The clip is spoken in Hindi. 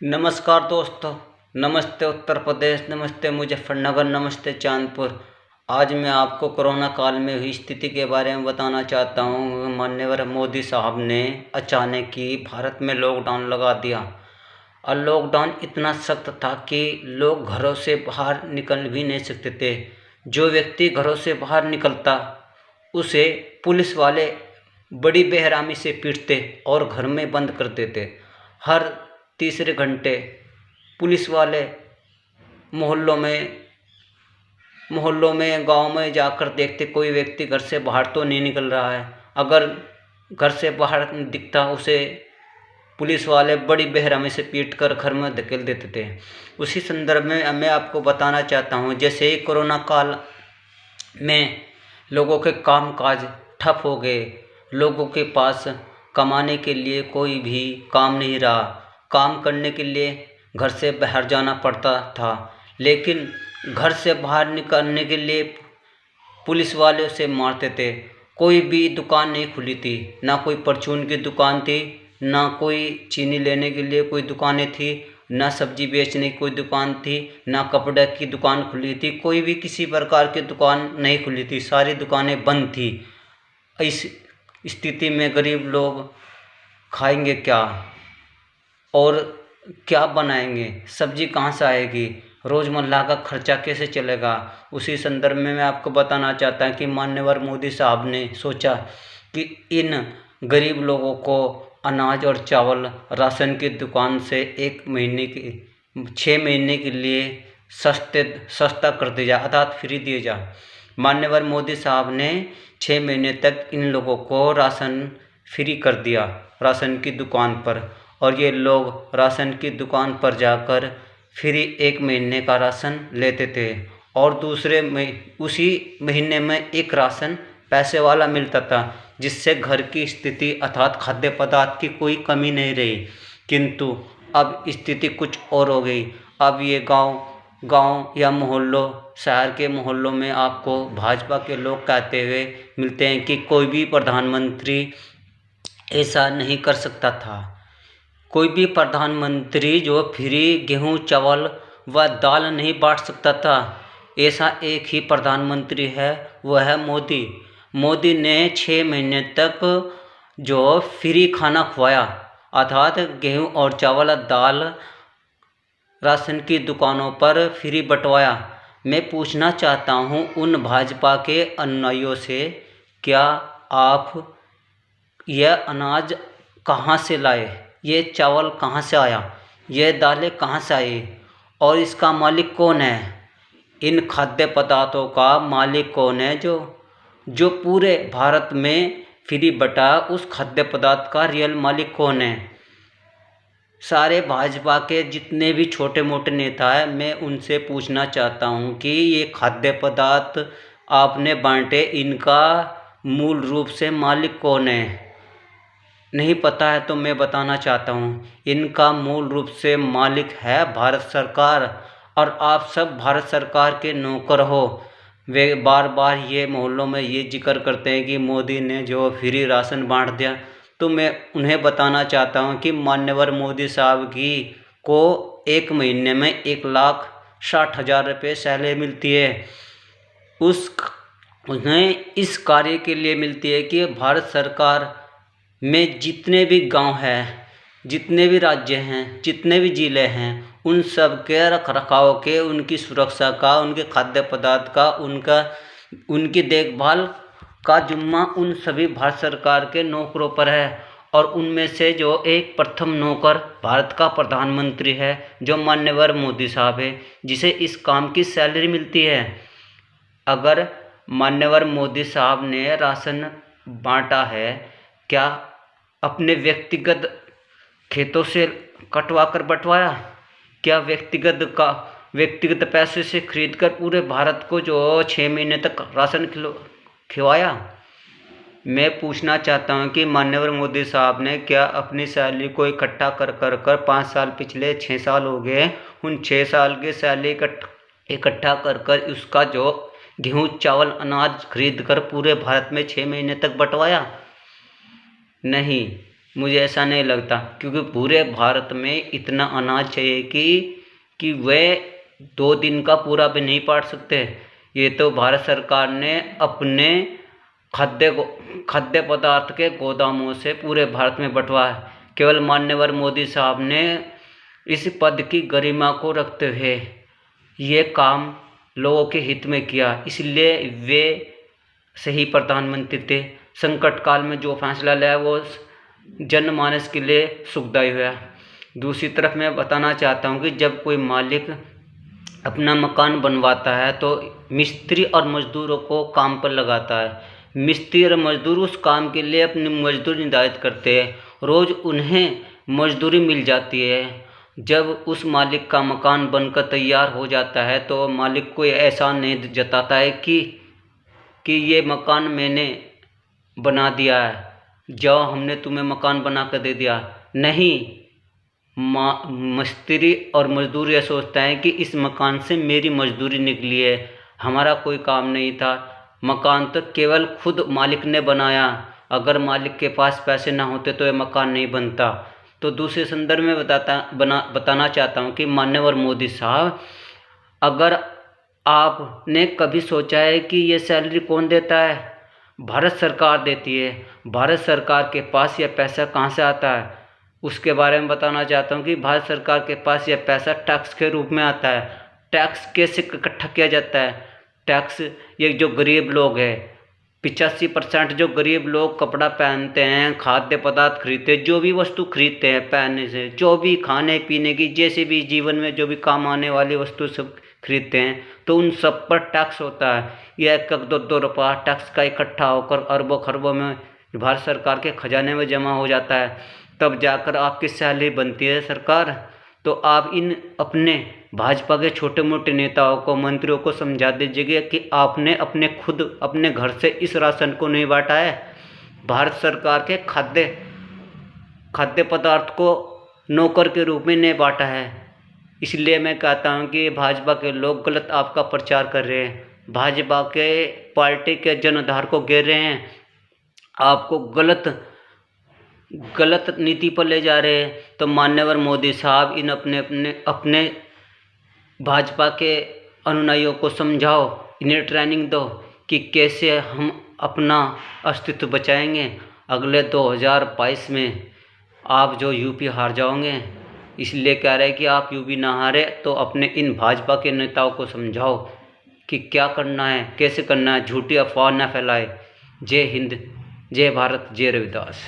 नमस्कार दोस्तों। नमस्ते उत्तर प्रदेश, नमस्ते मुजफ्फरनगर, नमस्ते चांदपुर। आज मैं आपको कोरोना काल में हुई स्थिति के बारे में बताना चाहता हूँ। माननीय मोदी साहब ने अचानक ही भारत में लॉकडाउन लगा दिया और लॉकडाउन इतना सख्त था कि लोग घरों से बाहर निकल भी नहीं सकते थे। जो व्यक्ति घरों से बाहर निकलता उसे पुलिस वाले बड़ी बेरहमी से पीटते और घर में बंद कर देते। हर तीसरे घंटे पुलिस वाले मोहल्लों में गांव में जाकर देखते कोई व्यक्ति घर से बाहर तो नहीं निकल रहा है। अगर घर से बाहर दिखता उसे पुलिस वाले बड़ी बेरहमी से पीट कर घर में धकेल देते थे। उसी संदर्भ में मैं आपको बताना चाहता हूँ, जैसे ही कोरोना काल में लोगों के काम काज ठप हो गए, लोगों के पास कमाने के लिए कोई भी काम नहीं रहा। काम करने के लिए घर से बाहर जाना पड़ता था, लेकिन घर से बाहर निकलने के लिए पुलिस वाले उसे मारते थे। कोई भी दुकान नहीं खुली थी, ना कोई परचून की दुकान थी, ना कोई चीनी लेने के लिए कोई दुकानें थी, ना सब्जी बेचने की कोई दुकान थी, ना कपड़े की दुकान खुली थी। कोई भी किसी प्रकार की दुकान नहीं खुली थी, सारी दुकानें बंद थी। इस स्थिति में गरीब लोग खाएंगे क्या और क्या बनाएंगे? सब्जी कहाँ से आएगी? रोज़मर्रा का खर्चा कैसे चलेगा? उसी संदर्भ में मैं आपको बताना चाहता हूँ कि माननीय मोदी साहब ने सोचा कि इन गरीब लोगों को अनाज और चावल राशन की दुकान से 6 महीने के लिए सस्ता कर दिया जाए, अर्थात फ्री दिए जाए। माननीय मोदी साहब ने 6 महीने तक इन लोगों को राशन फ्री कर दिया राशन की दुकान पर, और ये लोग राशन की दुकान पर जाकर फ्री 1 महीने का राशन लेते थे और दूसरे में उसी महीने में एक राशन पैसे वाला मिलता था, जिससे घर की स्थिति अर्थात खाद्य पदार्थ की कोई कमी नहीं रही। किंतु अब स्थिति कुछ और हो गई। अब ये गांव या शहर के मोहल्लों में आपको भाजपा के लोग कहते हुए मिलते हैं कि कोई भी प्रधानमंत्री ऐसा नहीं कर सकता था। कोई भी प्रधानमंत्री जो फ्री गेहूं चावल व दाल नहीं बांट सकता था, ऐसा एक ही प्रधानमंत्री है, वह है मोदी। मोदी ने 6 महीने तक जो फ्री खाना खवाया, अर्थात गेहूं और चावल दाल राशन की दुकानों पर फ्री बंटवाया। मैं पूछना चाहता हूं उन भाजपा के अनुयायियों से, क्या आप यह अनाज कहाँ से लाए? ये चावल कहाँ से आया? ये दालें कहाँ से आई? और इसका मालिक कौन है? इन खाद्य पदार्थों का मालिक कौन है? जो पूरे भारत में फ्री बटा, उस खाद्य पदार्थ का रियल मालिक कौन है? सारे भाजपा के जितने भी छोटे मोटे नेता हैं, मैं उनसे पूछना चाहता हूं कि ये खाद्य पदार्थ आपने बांटे, इनका मूल रूप से मालिक कौन है? नहीं पता है तो मैं बताना चाहता हूँ, इनका मूल रूप से मालिक है भारत सरकार, और आप सब भारत सरकार के नौकर हो। वे बार बार ये मोहल्लों में ये जिक्र करते हैं कि मोदी ने जो फ्री राशन बांट दिया, तो मैं उन्हें बताना चाहता हूँ कि मान्यवर मोदी साहब की को 1 महीने में 1,60,000 रुपये सैलरी मिलती है। उन्हें इस कार्य के लिए मिलती है कि भारत सरकार में जितने भी गांव हैं, जितने भी राज्य हैं, जितने भी ज़िले हैं, उन सब के रख रखाव के, उनकी सुरक्षा का, उनके खाद्य पदार्थ का, उनकी देखभाल का जिम्मा उन सभी भारत सरकार के नौकरों पर है। और उनमें से जो एक प्रथम नौकर भारत का प्रधानमंत्री है, जो मान्यवर मोदी साहब है, जिसे इस काम की सैलरी मिलती है। अगर मान्यवर मोदी साहब ने राशन बांटा है, क्या अपने व्यक्तिगत खेतों से कटवा कर बंटवाया? क्या व्यक्तिगत पैसे से खरीद कर पूरे भारत को जो 6 महीने तक राशन खिलवाया? मैं पूछना चाहता हूं कि माननीय मोदी साहब ने क्या अपनी सैलरी को इकट्ठा कर 5 साल, पिछले 6 साल हो गए, उन 6 साल की सैलरी इकट्ठा कर उसका जो गेहूँ चावल अनाज खरीद कर पूरे भारत में 6 महीने तक बंटवाया? नहीं। मुझे ऐसा नहीं लगता, क्योंकि पूरे भारत में इतना अनाज चाहिए कि वे 2 दिन का पूरा भी नहीं पाट सकते। ये तो भारत सरकार ने अपने खाद्य पदार्थ के गोदामों से पूरे भारत में बंटवा है। केवल मान्यवर मोदी साहब ने इस पद की गरिमा को रखते हुए ये काम लोगों के हित में किया, इसलिए वे सही प्रधानमंत्री थे। संकट काल में जो फैसला लिया वो जनमानस के लिए सुखदायी हुआ। दूसरी तरफ मैं बताना चाहता हूँ कि जब कोई मालिक अपना मकान बनवाता है तो मिस्त्री और मजदूरों को काम पर लगाता है। मिस्त्री और मजदूर उस काम के लिए अपनी मजदूरी निर्धारित करते हैं, रोज़ उन्हें मजदूरी मिल जाती है। जब उस मालिक का मकान बनकर तैयार हो जाता है तो मालिक को एहसान नहीं जताता है कि ये मकान मैंने बना दिया है, जाओ हमने तुम्हें मकान बना कर दे दिया। नहीं, मिस्त्री और मजदूर यह सोचता है कि इस मकान से मेरी मजदूरी निकली है, हमारा कोई काम नहीं था। मकान तो केवल खुद मालिक ने बनाया, अगर मालिक के पास पैसे ना होते तो ये मकान नहीं बनता। तो दूसरे संदर्भ में बताना चाहता हूँ कि माननीय मोदी साहब, अगर आपने कभी सोचा है कि ये सैलरी कौन देता है? भारत सरकार देती है। भारत सरकार के पास यह पैसा कहाँ से आता है, उसके बारे में बताना चाहता हूँ कि भारत सरकार के पास यह पैसा टैक्स के रूप में आता है। टैक्स कैसे इकट्ठा किया जाता है? टैक्स, ये जो गरीब लोग हैं, 85% जो गरीब लोग कपड़ा पहनते हैं, खाद्य पदार्थ खरीदते हैं, जो भी वस्तु खरीदते हैं पहनने से, जो भी खाने पीने की, जैसे भी जीवन में जो भी काम आने वाली वस्तु सब खरीदते हैं, तो उन सब पर टैक्स होता है। यह 1-2 रुपया टैक्स का इकट्ठा होकर अरबों खरबों में भारत सरकार के खजाने में जमा हो जाता है, तब जाकर आपकी सैलरी बनती है सरकार। तो आप इन अपने भाजपा के छोटे मोटे नेताओं को, मंत्रियों को समझा दीजिएगा कि आपने अपने घर से इस राशन को नहीं बांटा है, भारत सरकार के खाद्य पदार्थ को नौकर के रूप में नहीं बांटा है। इसलिए मैं कहता हूं कि भाजपा के लोग गलत आपका प्रचार कर रहे हैं, भाजपा के पार्टी के जनाधार को घेर रहे हैं, आपको गलत नीति पर ले जा रहे हैं। तो माननीय मोदी साहब, इन अपने भाजपा के अनुयायियों को समझाओ, इन्हें ट्रेनिंग दो कि कैसे हम अपना अस्तित्व बचाएंगे। अगले 2022 में आप जो यूपी हार जाओगे, इसलिए कह रहे हैं कि आप यूपी ना हारे, तो अपने इन भाजपा के नेताओं को समझाओ कि क्या करना है, कैसे करना है, झूठी अफवाह न फैलाए। जय हिंद, जय भारत, जय रविदास।